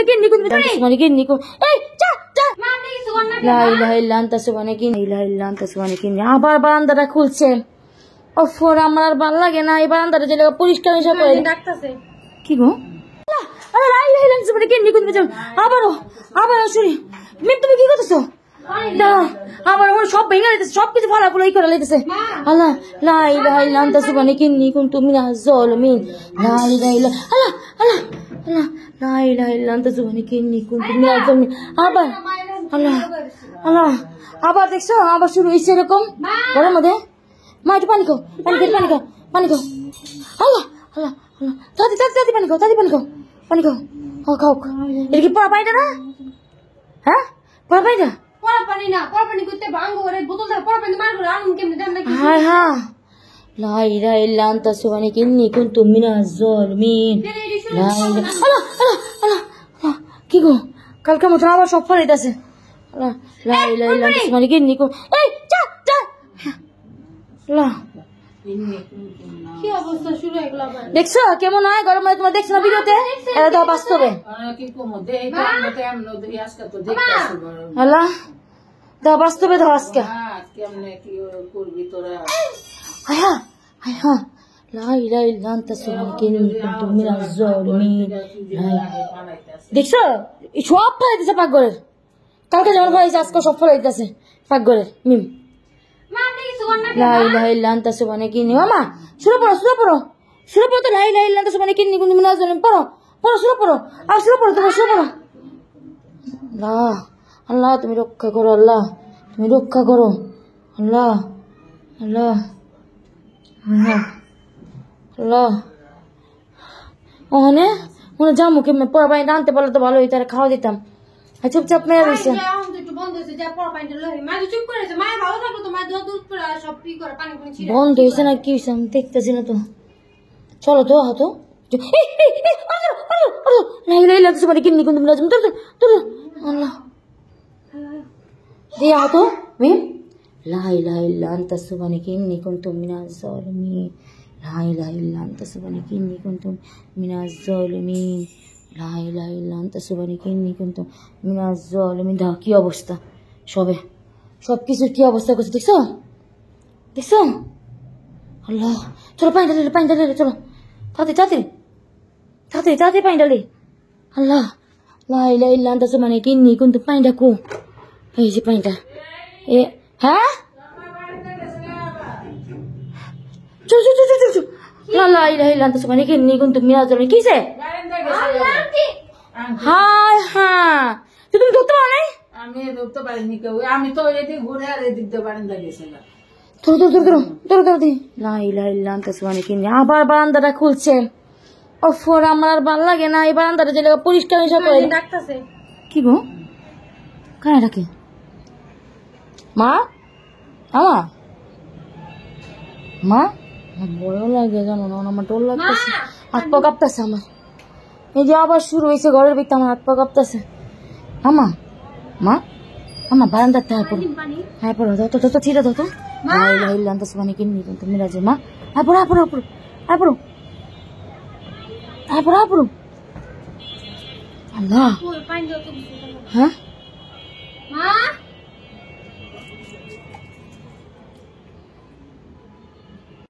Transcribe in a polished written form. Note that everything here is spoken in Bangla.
subhanahu kinni kun subhanahu kinni kun cha cha la ilaha illa anta subhanahu kinni la ilaha illa anta subhanahu kinni আবার বারান্দাটা খুলছে ওফর আমার আর ভালো লাগে না এই বারান্দাটা যে পরিষ্কার হিসাব করে ডাকতেছে কি গো আরে লা ilaha illa anta subhanahu kinni kun আবার শুনি মিম তুমি কি করতেছো না আমার সব ভেঙে দিতেছে সবকিছু ফালাফুলাই করে লাইতেছে আল্লাহ লা ইলাহা ইল্লা আনতা সুবহানাকা ইন্নী কুনতু মিনাজ জালিমিন লা ইলাহা ইল্লা আল্লাহ আল্লাহ আল্লাহ লা ইলাহা ইল্লা আনতা সুবহানাকা ইন্নী কুনতু মিনাজ জালিমিন আবার আল্লাহ আল্লাহ আবার দেখছো আবার শুরু হইছে এরকম ঘরের মধ্যে মা একটু পানি খাও আল্লাহ আল্লাহ আল্লাহ তাড়াতাড়ি পানি খাও পানি খাও এটা কি পড়া পানিটা না হ্যাঁ পড়া পানিটা পানি না পানি করতে ভাঙো ওরে বোতল ধরে পানি মার করে আনুন কেমনে দেন নাকি হ্যাঁ লা ইলাহা ইল্লা আনতা সুবহানাকা ইন্নী কুনতু মিনাজ জালিমিন লা ইলাহা আল্লাহ কি গো কালকে মত আবার সব ফলাইতাছে আল্লাহ লা ইলাহা ইল্লা আনতা সুবহানাকা ইন্নী কুনতু এই চা আল্লাহ কি অবস্থা শুরু হয়ে গেল আবার দেখছো কেমন হয় গরম হয় তোমার দেখছো না ভিডিওতে এটা তো বাস্তবে কি কমো দে এটা এমন দে আজকে তো দেখতাছি আল্লাহ দাও বাস্তবে দাও আজকে কেমনে কি করবি তোরা আয়া লা ইলাহা ইল্লা আনতা সুবহানাকা ইন্নী কুনতু মিনাজ জালিমিন দেখছো সব ফলাইতেছে পাকঘরের কালকে যেমন ফলাইছে আজকে সব ফলাইতেছে পাকঘরের মিম লা ইলাহা ইল্লা আনতা সুবহানাকা ইন্নী মামা শুরু পড়ো তো লা ইলাহা ইল্লা আনতা সুবহানাকা ইন্নী কুনতু মিনাজ জালিমিন পড়ো শুরু পড়ো আল্লাহ আল্লাহ তুমি রক্ষা করো আল্লাহ আল্লাহ ওখানে মনে জামু কেমন পড়া পানি আনতে পারলে তো ভালো হইতো খাওয়া দিতাম চুপচাপ মেয়ে রয়েছে বন্ধ হয়েছে না কি হয়েছে আমি দেখতেছি না তো চলো তো হাতো কিন্নি কিন্তু আল্লাহ দিয়ে হাতো মিম লা ইলাহা ইল্লা আনতা সুবহানাকা ইন্নী কুনতু মিনাজ জালিমিন লা ইলাহা ইল্লা আনতা সুবহানাকা ইন্নী কুনতু মিনাজ জালিমিন লা ইলাহা ইল্লা আনতা সুবহানাকা ইন্নী কুনতু মিনাজ জালিমিন দাও কি অবস্থা সবকিছুর কি অবস্থা করছে দেখছো আল্লাহ চলো পানি ঢালে চলো তাড়াতাড়ি পানি ঢালে আল্লাহ লা ইলাহা ইল্লা আনতা সুবহানাকা ইন্নী কুনতু পানি ডাকো এই যে পানিটা হ্যাঁ লা ইলাহা ইল্লা আনতা সুবহানাকা ইন্নী কুনতু মিনাজ জালিমিন কিসে তুমি ধরতে পারো নাই আমি ধরতে পারিনি কেউ আমি তো এদিক ঘুরে আর এদিক দিয়ে বারান্দা গেছিলাম লা ইলাহা ইল্লা আনতা সুবহানাকা ইন্নী আবার বারান্দাটা খুলছে ওফর আমার আর ভালো লাগে না এই বারান্দাটা যে পরিষ্কার হিসাব করে ডাকতেছে কি গো কারা ডাকে মা বড় লাগে জানো না আমার ডর লাগতেছে হাত পা কাঁপতেছে আমার এই যে আবার শুরু হয়েছে ঘরের ভিতরে আমার হাত পা কাঁপতেছে মা বারান্দাতে পড়ো তো ছিঁড়ে দাও তো লা ইলাহা ইল্লা আনতা সুবহানাকা ইন্নী কুনতু মিনাজ জালিমিন মা পড়ো আল্লাহ হ্যাঁ